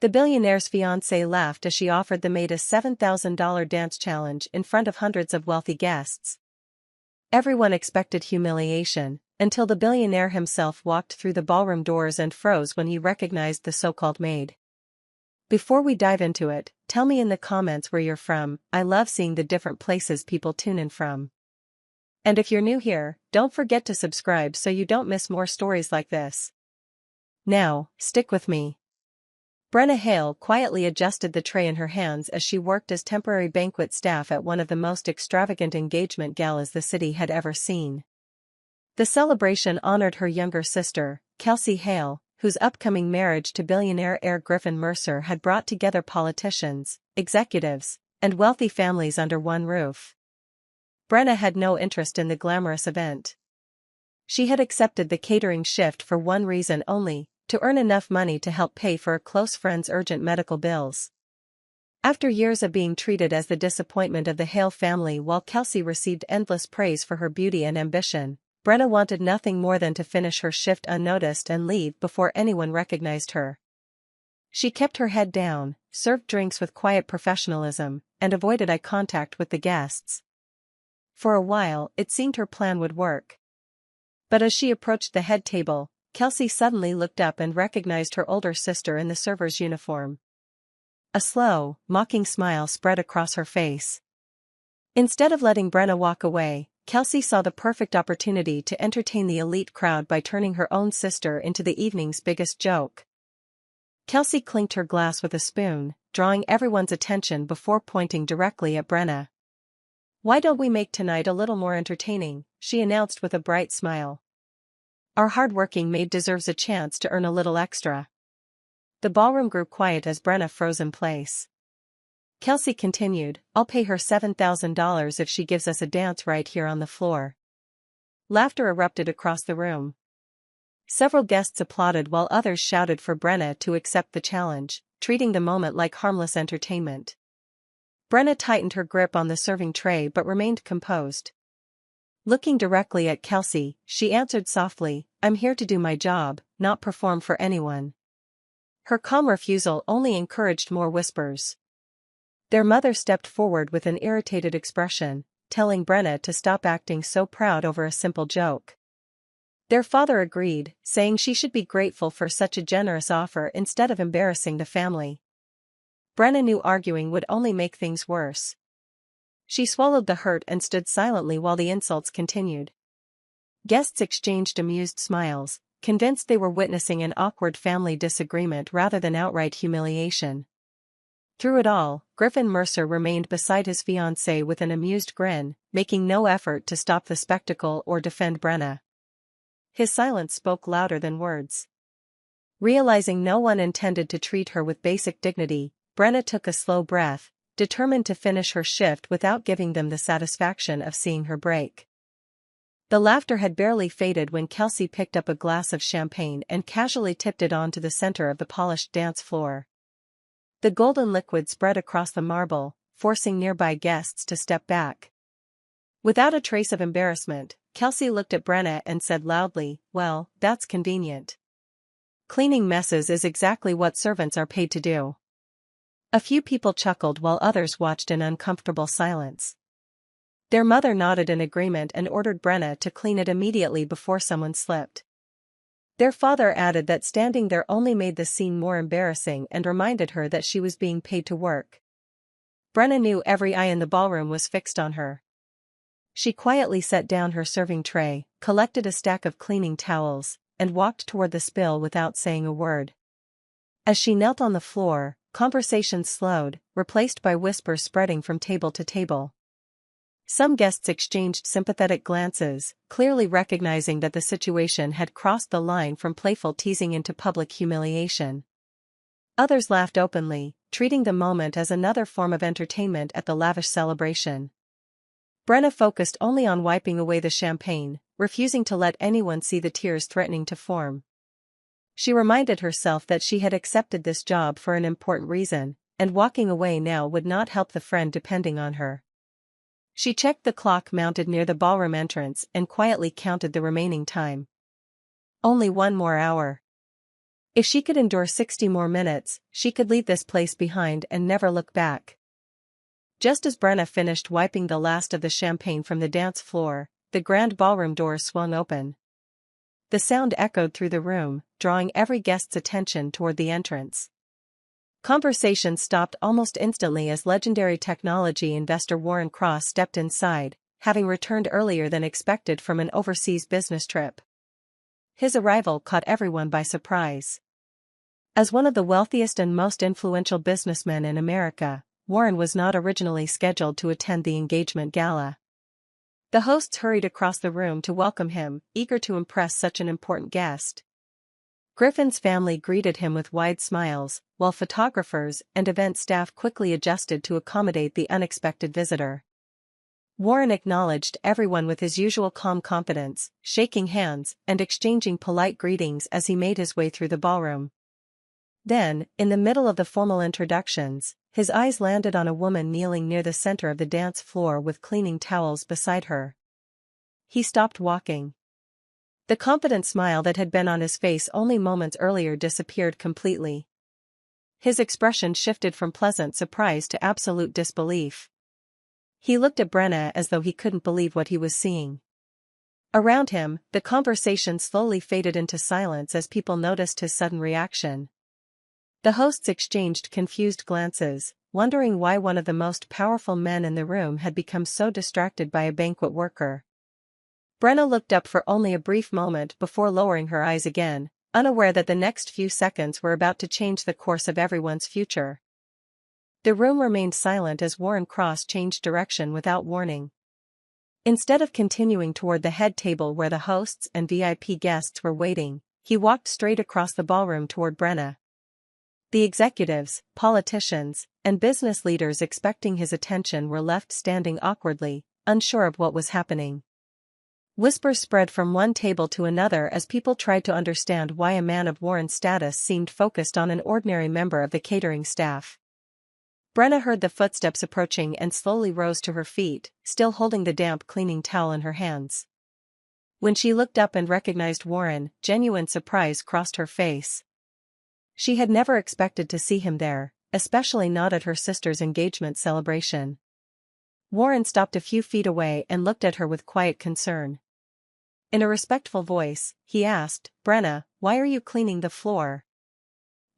The billionaire's fiancée laughed as she offered the maid a $7,000 dance challenge in front of hundreds of wealthy guests. Everyone expected humiliation, until the billionaire himself walked through the ballroom doors and froze when he recognized the so-called maid. Before we dive into it, tell me in the comments where you're from. I love seeing the different places people tune in from. And if you're new here, don't forget to subscribe so you don't miss more stories like this. Now, stick with me. Brenna Hale quietly adjusted the tray in her hands as she worked as temporary banquet staff at one of the most extravagant engagement galas the city had ever seen. The celebration honored her younger sister, Kelsey Hale, whose upcoming marriage to billionaire heir Griffin Mercer had brought together politicians, executives, and wealthy families under one roof. Brenna had no interest in the glamorous event. She had accepted the catering shift for one reason only: to earn enough money to help pay for a close friend's urgent medical bills. After years of being treated as the disappointment of the Hale family while Kelsey received endless praise for her beauty and ambition, Brenna wanted nothing more than to finish her shift unnoticed and leave before anyone recognized her. She kept her head down, served drinks with quiet professionalism, and avoided eye contact with the guests. For a while, it seemed her plan would work. But as she approached the head table, Kelsey suddenly looked up and recognized her older sister in the server's uniform. A slow, mocking smile spread across her face. Instead of letting Brenna walk away, Kelsey saw the perfect opportunity to entertain the elite crowd by turning her own sister into the evening's biggest joke. Kelsey clinked her glass with a spoon, drawing everyone's attention before pointing directly at Brenna. "Why don't we make tonight a little more entertaining?" she announced with a bright smile. "Our hard-working maid deserves a chance to earn a little extra." The ballroom grew quiet as Brenna froze in place. Kelsey continued, "I'll pay her $7,000 if she gives us a dance right here on the floor." Laughter erupted across the room. Several guests applauded while others shouted for Brenna to accept the challenge, treating the moment like harmless entertainment. Brenna tightened her grip on the serving tray but remained composed. Looking directly at Kelsey, she answered softly, "I'm here to do my job, not perform for anyone." Her calm refusal only encouraged more whispers. Their mother stepped forward with an irritated expression, telling Brenna to stop acting so proud over a simple joke. Their father agreed, saying she should be grateful for such a generous offer instead of embarrassing the family. Brenna knew arguing would only make things worse. She swallowed the hurt and stood silently while the insults continued. Guests exchanged amused smiles, convinced they were witnessing an awkward family disagreement rather than outright humiliation. Through it all, Griffin Mercer remained beside his fiancée with an amused grin, making no effort to stop the spectacle or defend Brenna. His silence spoke louder than words. Realizing no one intended to treat her with basic dignity, Brenna took a slow breath, determined to finish her shift without giving them the satisfaction of seeing her break. The laughter had barely faded when Kelsey picked up a glass of champagne and casually tipped it onto the center of the polished dance floor. The golden liquid spread across the marble, forcing nearby guests to step back. Without a trace of embarrassment, Kelsey looked at Brenna and said loudly, "Well, that's convenient. Cleaning messes is exactly what servants are paid to do." A few people chuckled while others watched in uncomfortable silence. Their mother nodded in agreement and ordered Brenna to clean it immediately before someone slipped. Their father added that standing there only made the scene more embarrassing and reminded her that she was being paid to work. Brenna knew every eye in the ballroom was fixed on her. She quietly set down her serving tray, collected a stack of cleaning towels, and walked toward the spill without saying a word. As she knelt on the floor, conversation slowed, replaced by whispers spreading from table to table. Some guests exchanged sympathetic glances, clearly recognizing that the situation had crossed the line from playful teasing into public humiliation. Others laughed openly, treating the moment as another form of entertainment at the lavish celebration. Brenna focused only on wiping away the champagne, refusing to let anyone see the tears threatening to form. She reminded herself that she had accepted this job for an important reason, and walking away now would not help the friend depending on her. She checked the clock mounted near the ballroom entrance and quietly counted the remaining time. Only one more hour. If she could endure 60 more minutes, she could leave this place behind and never look back. Just as Brenna finished wiping the last of the champagne from the dance floor, the grand ballroom doors swung open. The sound echoed through the room, drawing every guest's attention toward the entrance. Conversation stopped almost instantly as legendary technology investor Warren Cross stepped inside, having returned earlier than expected from an overseas business trip. His arrival caught everyone by surprise. As one of the wealthiest and most influential businessmen in America, Warren was not originally scheduled to attend the engagement gala. The hosts hurried across the room to welcome him, eager to impress such an important guest. Griffin's family greeted him with wide smiles, while photographers and event staff quickly adjusted to accommodate the unexpected visitor. Warren acknowledged everyone with his usual calm confidence, shaking hands and exchanging polite greetings as he made his way through the ballroom. Then, in the middle of the formal introductions, his eyes landed on a woman kneeling near the center of the dance floor with cleaning towels beside her. He stopped walking. The confident smile that had been on his face only moments earlier disappeared completely. His expression shifted from pleasant surprise to absolute disbelief. He looked at Brenna as though he couldn't believe what he was seeing. Around him, the conversation slowly faded into silence as people noticed his sudden reaction. The hosts exchanged confused glances, wondering why one of the most powerful men in the room had become so distracted by a banquet worker. Brenna looked up for only a brief moment before lowering her eyes again, unaware that the next few seconds were about to change the course of everyone's future. The room remained silent as Warren Cross changed direction without warning. Instead of continuing toward the head table where the hosts and VIP guests were waiting, he walked straight across the ballroom toward Brenna. The executives, politicians, and business leaders expecting his attention were left standing awkwardly, unsure of what was happening. Whispers spread from one table to another as people tried to understand why a man of Warren's status seemed focused on an ordinary member of the catering staff. Brenna heard the footsteps approaching and slowly rose to her feet, still holding the damp cleaning towel in her hands. When she looked up and recognized Warren, genuine surprise crossed her face. She had never expected to see him there, especially not at her sister's engagement celebration. Warren stopped a few feet away and looked at her with quiet concern. In a respectful voice, he asked, "Brenna, why are you cleaning the floor?"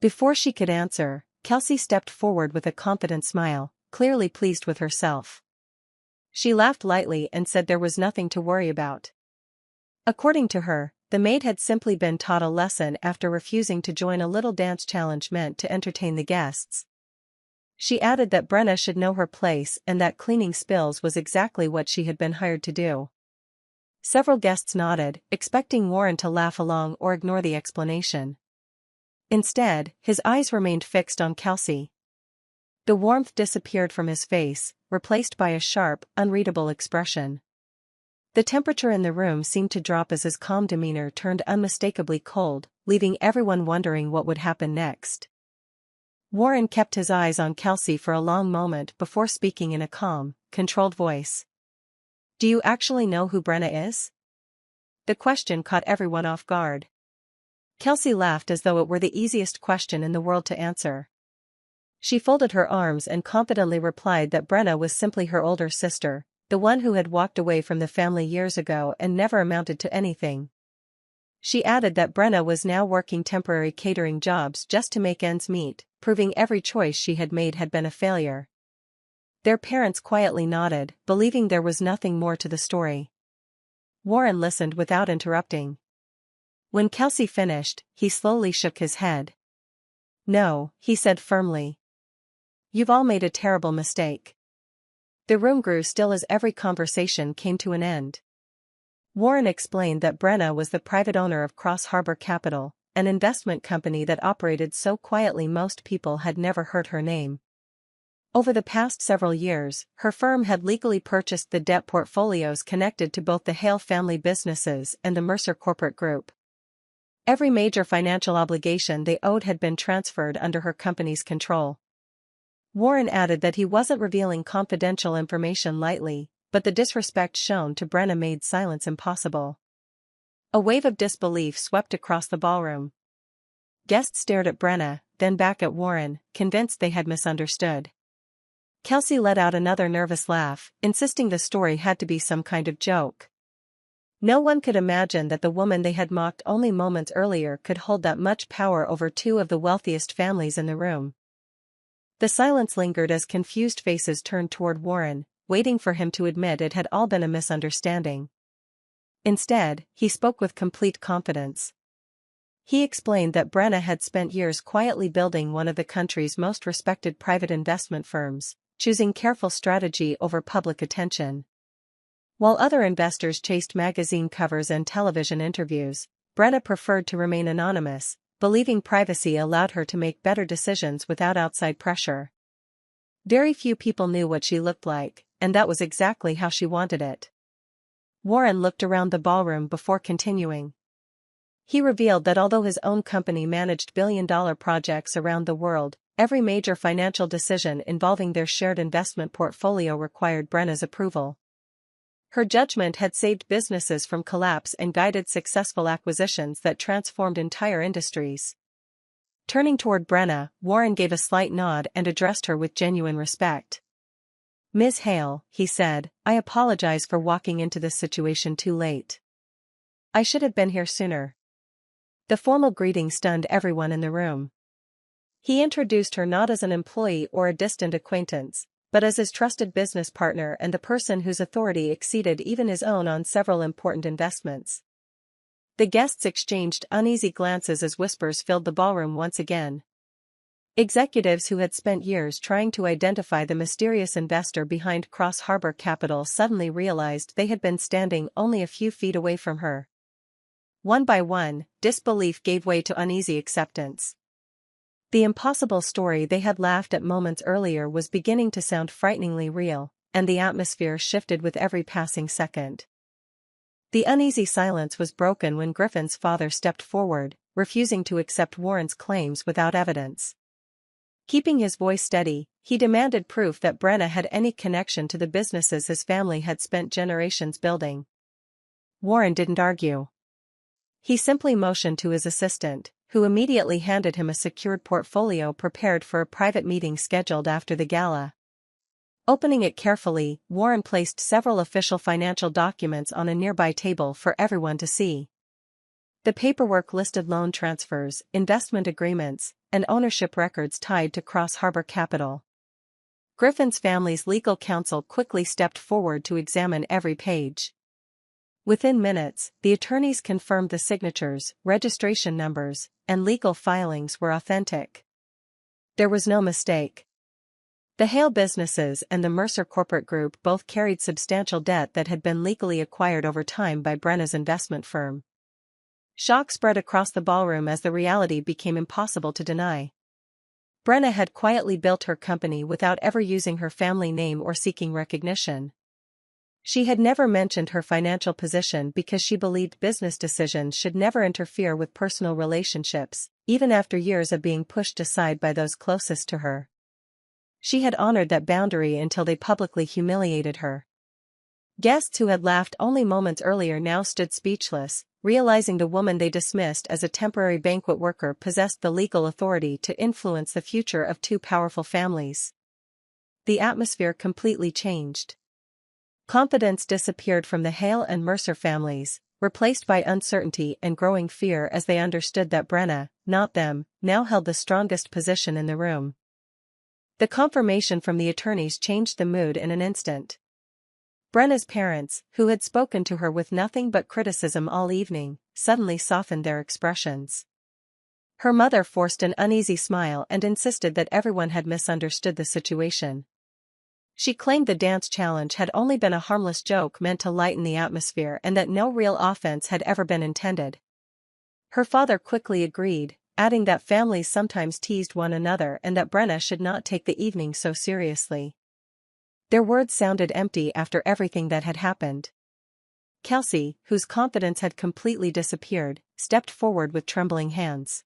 Before she could answer, Kelsey stepped forward with a confident smile, clearly pleased with herself. She laughed lightly and said there was nothing to worry about. According to her, the maid had simply been taught a lesson after refusing to join a little dance challenge meant to entertain the guests. She added that Brenna should know her place and that cleaning spills was exactly what she had been hired to do. Several guests nodded, expecting Warren to laugh along or ignore the explanation. Instead, his eyes remained fixed on Kelsey. The warmth disappeared from his face, replaced by a sharp, unreadable expression. The temperature in the room seemed to drop as his calm demeanor turned unmistakably cold, leaving everyone wondering what would happen next. Warren kept his eyes on Kelsey for a long moment before speaking in a calm, controlled voice. "Do you actually know who Brenna is?" The question caught everyone off guard. Kelsey laughed as though it were the easiest question in the world to answer. She folded her arms and confidently replied that Brenna was simply her older sister, the one who had walked away from the family years ago and never amounted to anything. She added that Brenna was now working temporary catering jobs just to make ends meet, proving every choice she had made had been a failure. Their parents quietly nodded, believing there was nothing more to the story. Warren listened without interrupting. When Kelsey finished, he slowly shook his head. "No," he said firmly. "You've all made a terrible mistake." The room grew still as every conversation came to an end. Warren explained that Brenna was the private owner of Cross Harbor Capital, an investment company that operated so quietly most people had never heard her name. Over the past several years, her firm had legally purchased the debt portfolios connected to both the Hale family businesses and the Mercer corporate group. Every major financial obligation they owed had been transferred under her company's control. Warren added that he wasn't revealing confidential information lightly, but the disrespect shown to Brenna made silence impossible. A wave of disbelief swept across the ballroom. Guests stared at Brenna, then back at Warren, convinced they had misunderstood. Kelsey let out another nervous laugh, insisting the story had to be some kind of joke. No one could imagine that the woman they had mocked only moments earlier could hold that much power over two of the wealthiest families in the room. The silence lingered as confused faces turned toward Warren, waiting for him to admit it had all been a misunderstanding. Instead, he spoke with complete confidence. He explained that Brenna had spent years quietly building one of the country's most respected private investment firms, choosing careful strategy over public attention. While other investors chased magazine covers and television interviews, Brenna preferred to remain anonymous, believing privacy allowed her to make better decisions without outside pressure. Very few people knew what she looked like, and that was exactly how she wanted it. Warren looked around the ballroom before continuing. He revealed that although his own company managed billion-dollar projects around the world, every major financial decision involving their shared investment portfolio required Brenna's approval. Her judgment had saved businesses from collapse and guided successful acquisitions that transformed entire industries. Turning toward Brenna, Warren gave a slight nod and addressed her with genuine respect. "Ms. Hale," he said, "I apologize for walking into this situation too late. I should have been here sooner." The formal greeting stunned everyone in the room. He introduced her not as an employee or a distant acquaintance, but as his trusted business partner and the person whose authority exceeded even his own on several important investments. The guests exchanged uneasy glances as whispers filled the ballroom once again. Executives who had spent years trying to identify the mysterious investor behind Cross Harbor Capital suddenly realized they had been standing only a few feet away from her. One by one, disbelief gave way to uneasy acceptance. The impossible story they had laughed at moments earlier was beginning to sound frighteningly real, and the atmosphere shifted with every passing second. The uneasy silence was broken when Griffin's father stepped forward, refusing to accept Warren's claims without evidence. Keeping his voice steady, he demanded proof that Brenna had any connection to the businesses his family had spent generations building. Warren didn't argue. He simply motioned to his assistant, who immediately handed him a secured portfolio prepared for a private meeting scheduled after the gala. Opening it carefully, Warren placed several official financial documents on a nearby table for everyone to see. The paperwork listed loan transfers, investment agreements, and ownership records tied to Cross Harbor Capital. Griffin's family's legal counsel quickly stepped forward to examine every page. Within minutes, the attorneys confirmed the signatures, registration numbers, and legal filings were authentic. There was no mistake. The Hale businesses and the Mercer corporate group both carried substantial debt that had been legally acquired over time by Brenna's investment firm. Shock spread across the ballroom as the reality became impossible to deny. Brenna had quietly built her company without ever using her family name or seeking recognition. She had never mentioned her financial position because she believed business decisions should never interfere with personal relationships, even after years of being pushed aside by those closest to her. She had honored that boundary until they publicly humiliated her. Guests who had laughed only moments earlier now stood speechless, realizing the woman they dismissed as a temporary banquet worker possessed the legal authority to influence the future of two powerful families. The atmosphere completely changed. Confidence disappeared from the Hale and Mercer families, replaced by uncertainty and growing fear as they understood that Brenna, not them, now held the strongest position in the room. The confirmation from the attorneys changed the mood in an instant. Brenna's parents, who had spoken to her with nothing but criticism all evening, suddenly softened their expressions. Her mother forced an uneasy smile and insisted that everyone had misunderstood the situation. She claimed the dance challenge had only been a harmless joke meant to lighten the atmosphere and that no real offense had ever been intended. Her father quickly agreed, adding that families sometimes teased one another and that Brenna should not take the evening so seriously. Their words sounded empty after everything that had happened. Kelsey, whose confidence had completely disappeared, stepped forward with trembling hands.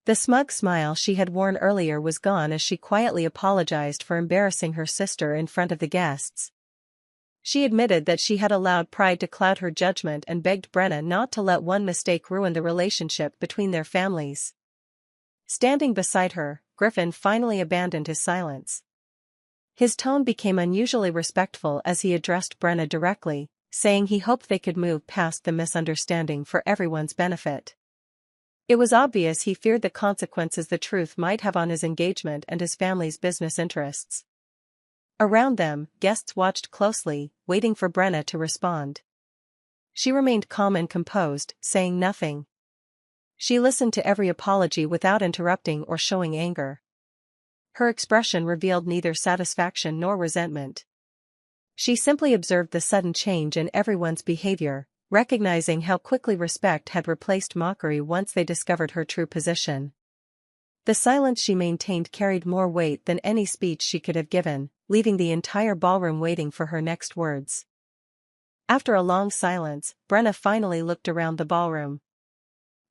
The smug smile she had worn earlier was gone as she quietly apologized for embarrassing her sister in front of the guests. She admitted that she had allowed pride to cloud her judgment and begged Brenna not to let one mistake ruin the relationship between their families. Standing beside her, Griffin finally abandoned his silence. His tone became unusually respectful as he addressed Brenna directly, saying he hoped they could move past the misunderstanding for everyone's benefit. It was obvious he feared the consequences the truth might have on his engagement and his family's business interests. Around them, guests watched closely, waiting for Brenna to respond. She remained calm and composed, saying nothing. She listened to every apology without interrupting or showing anger. Her expression revealed neither satisfaction nor resentment. She simply observed the sudden change in everyone's behavior, recognizing how quickly respect had replaced mockery once they discovered her true position. The silence she maintained carried more weight than any speech she could have given, leaving the entire ballroom waiting for her next words. After a long silence, Brenna finally looked around the ballroom.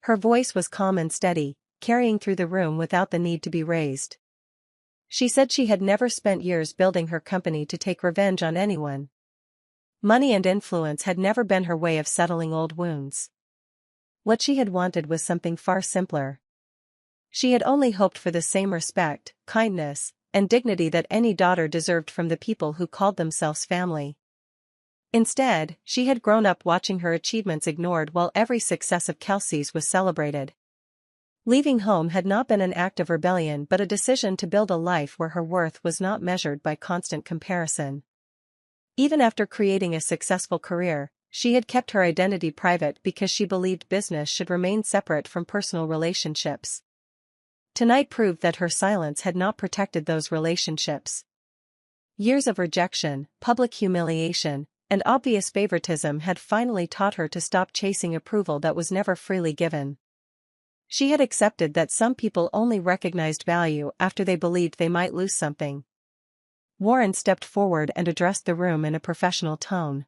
Her voice was calm and steady, carrying through the room without the need to be raised. She said she had never spent years building her company to take revenge on anyone. Money and influence had never been her way of settling old wounds. What she had wanted was something far simpler. She had only hoped for the same respect, kindness, and dignity that any daughter deserved from the people who called themselves family. Instead, she had grown up watching her achievements ignored while every success of Kelsey's was celebrated. Leaving home had not been an act of rebellion but a decision to build a life where her worth was not measured by constant comparison. Even after creating a successful career, she had kept her identity private because she believed business should remain separate from personal relationships. Tonight proved that her silence had not protected those relationships. Years of rejection, public humiliation, and obvious favoritism had finally taught her to stop chasing approval that was never freely given. She had accepted that some people only recognized value after they believed they might lose something. Warren stepped forward and addressed the room in a professional tone.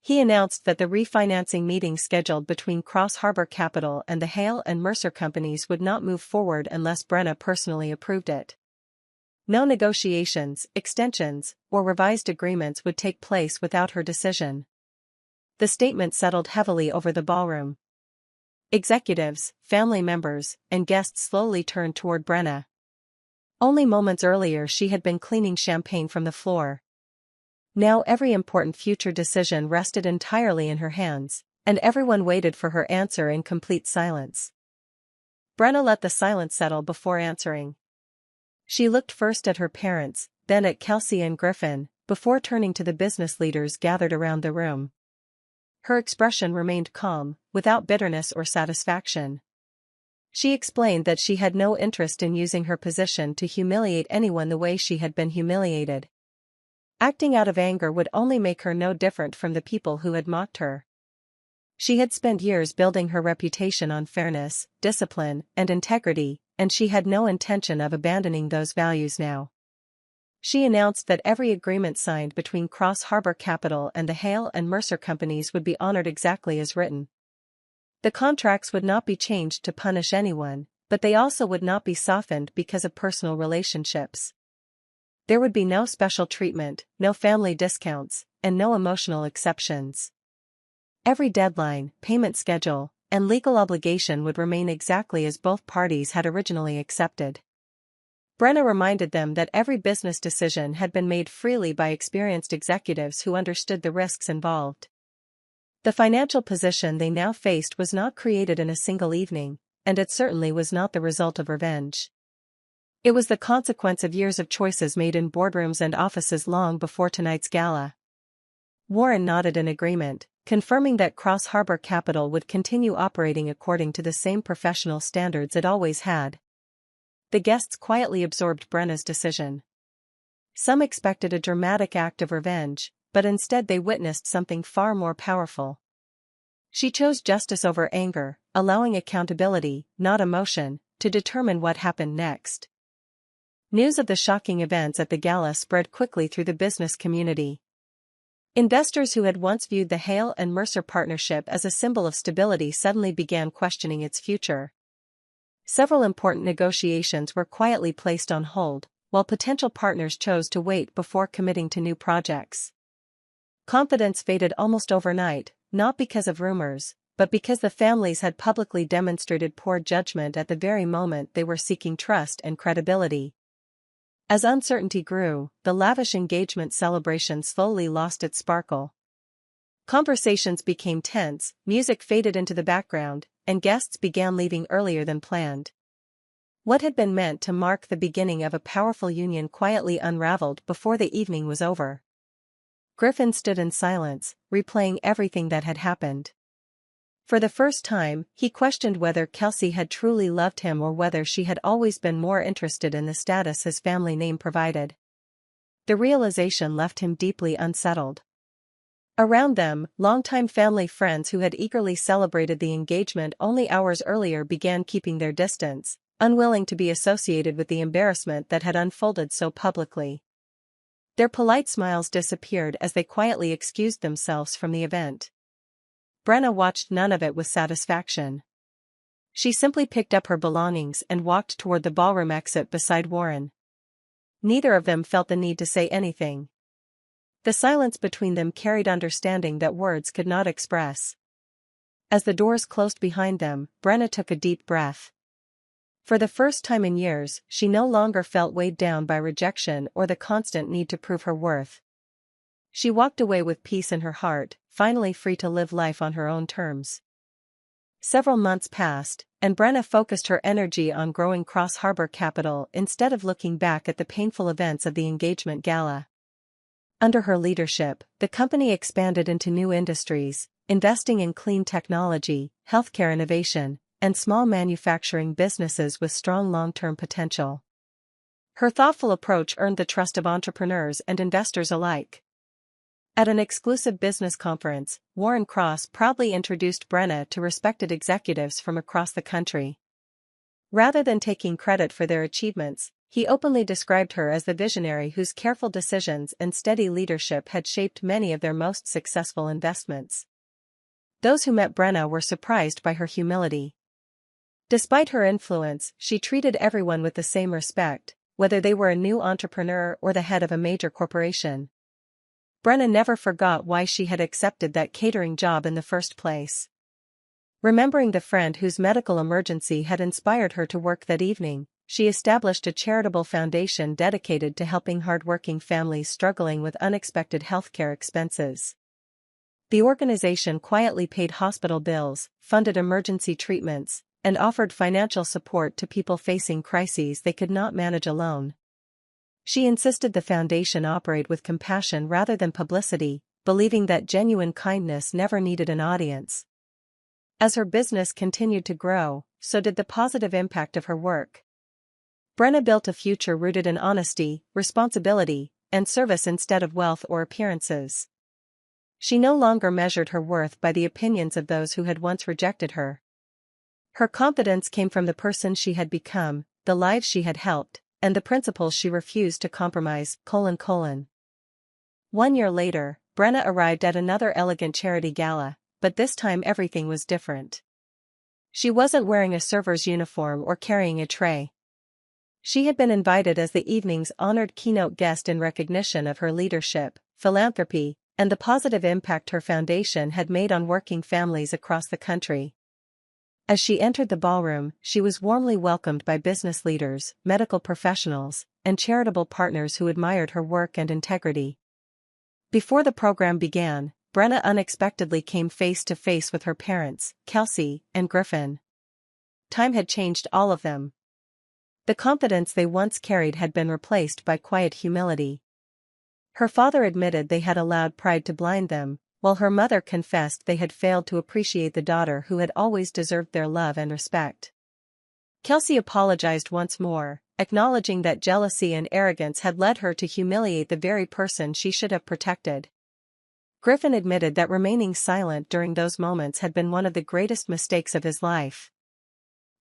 He announced that the refinancing meeting scheduled between Cross Harbor Capital and the Hale and Mercer companies would not move forward unless Brenna personally approved it. No negotiations, extensions, or revised agreements would take place without her decision. The statement settled heavily over the ballroom. Executives, family members, and guests slowly turned toward Brenna. Only moments earlier she had been cleaning champagne from the floor. Now every important future decision rested entirely in her hands, and everyone waited for her answer in complete silence. Brenna let the silence settle before answering. She looked first at her parents, then at Kelsey and Griffin, before turning to the business leaders gathered around the room. Her expression remained calm, without bitterness or satisfaction. She explained that she had no interest in using her position to humiliate anyone the way she had been humiliated. Acting out of anger would only make her no different from the people who had mocked her. She had spent years building her reputation on fairness, discipline, and integrity, and she had no intention of abandoning those values now. She announced that every agreement signed between Cross Harbor Capital and the Hale and Mercer companies would be honored exactly as written. The contracts would not be changed to punish anyone, but they also would not be softened because of personal relationships. There would be no special treatment, no family discounts, and no emotional exceptions. Every deadline, payment schedule, and legal obligation would remain exactly as both parties had originally accepted. Brenna reminded them that every business decision had been made freely by experienced executives who understood the risks involved. The financial position they now faced was not created in a single evening, and it certainly was not the result of revenge. It was the consequence of years of choices made in boardrooms and offices long before tonight's gala. Warren nodded in agreement, confirming that Cross Harbor Capital would continue operating according to the same professional standards it always had. The guests quietly absorbed Brenna's decision. Some expected a dramatic act of revenge, but instead they witnessed something far more powerful. She chose justice over anger, allowing accountability, not emotion, to determine what happened next. News of the shocking events at the gala spread quickly through the business community. Investors who had once viewed the Hale and Mercer partnership as a symbol of stability suddenly began questioning its future. Several important negotiations were quietly placed on hold, while potential partners chose to wait before committing to new projects. Confidence faded almost overnight, not because of rumors, but because the families had publicly demonstrated poor judgment at the very moment they were seeking trust and credibility. As uncertainty grew, the lavish engagement celebration slowly lost its sparkle. Conversations became tense, music faded into the background, and guests began leaving earlier than planned. What had been meant to mark the beginning of a powerful union quietly unraveled before the evening was over. Griffin stood in silence, replaying everything that had happened. For the first time, he questioned whether Kelsey had truly loved him or whether she had always been more interested in the status his family name provided. The realization left him deeply unsettled. Around them, longtime family friends who had eagerly celebrated the engagement only hours earlier began keeping their distance, unwilling to be associated with the embarrassment that had unfolded so publicly. Their polite smiles disappeared as they quietly excused themselves from the event. Brenna watched none of it with satisfaction. She simply picked up her belongings and walked toward the ballroom exit beside Warren. Neither of them felt the need to say anything. The silence between them carried understanding that words could not express. As the doors closed behind them, Brenna took a deep breath. For the first time in years, she no longer felt weighed down by rejection or the constant need to prove her worth. She walked away with peace in her heart, finally free to live life on her own terms. Several months passed, and Brenna focused her energy on growing Cross Harbor capital instead of looking back at the painful events of the engagement gala. Under her leadership, the company expanded into new industries, investing in clean technology, healthcare innovation, and small manufacturing businesses with strong long-term potential. Her thoughtful approach earned the trust of entrepreneurs and investors alike. At an exclusive business conference, Warren Cross proudly introduced Brenna to respected executives from across the country. Rather than taking credit for their achievements, he openly described her as the visionary whose careful decisions and steady leadership had shaped many of their most successful investments. Those who met Brenna were surprised by her humility. Despite her influence, she treated everyone with the same respect, whether they were a new entrepreneur or the head of a major corporation. Brenna never forgot why she had accepted that catering job in the first place. Remembering the friend whose medical emergency had inspired her to work that evening, she established a charitable foundation dedicated to helping hardworking families struggling with unexpected healthcare expenses. The organization quietly paid hospital bills, funded emergency treatments, and offered financial support to people facing crises they could not manage alone. She insisted the foundation operate with compassion rather than publicity, believing that genuine kindness never needed an audience. As her business continued to grow, so did the positive impact of her work. Brenna built a future rooted in honesty, responsibility, and service instead of wealth or appearances. She no longer measured her worth by the opinions of those who had once rejected her. Her confidence came from the person she had become, the lives she had helped, and the principles she refused to compromise. 1 year later, Brenna arrived at another elegant charity gala, but this time everything was different. She wasn't wearing a server's uniform or carrying a tray. She had been invited as the evening's honored keynote guest in recognition of her leadership, philanthropy, and the positive impact her foundation had made on working families across the country. As she entered the ballroom, she was warmly welcomed by business leaders, medical professionals, and charitable partners who admired her work and integrity. Before the program began, Brenna unexpectedly came face to face with her parents, Kelsey and Griffin. Time had changed all of them. The confidence they once carried had been replaced by quiet humility. Her father admitted they had allowed pride to blind them, while her mother confessed they had failed to appreciate the daughter who had always deserved their love and respect. Kelsey apologized once more, acknowledging that jealousy and arrogance had led her to humiliate the very person she should have protected. Griffin admitted that remaining silent during those moments had been one of the greatest mistakes of his life.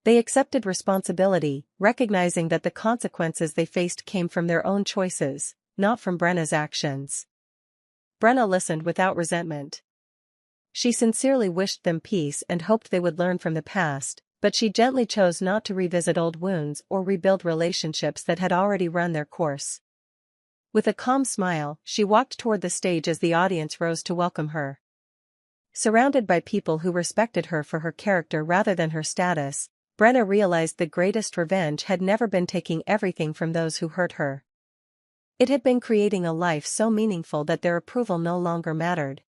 They accepted responsibility, recognizing that the consequences they faced came from their own choices, not from Brenna's actions. Brenna listened without resentment. She sincerely wished them peace and hoped they would learn from the past, but she gently chose not to revisit old wounds or rebuild relationships that had already run their course. With a calm smile, she walked toward the stage as the audience rose to welcome her. Surrounded by people who respected her for her character rather than her status, Brenna realized the greatest revenge had never been taking everything from those who hurt her. It had been creating a life so meaningful that their approval no longer mattered.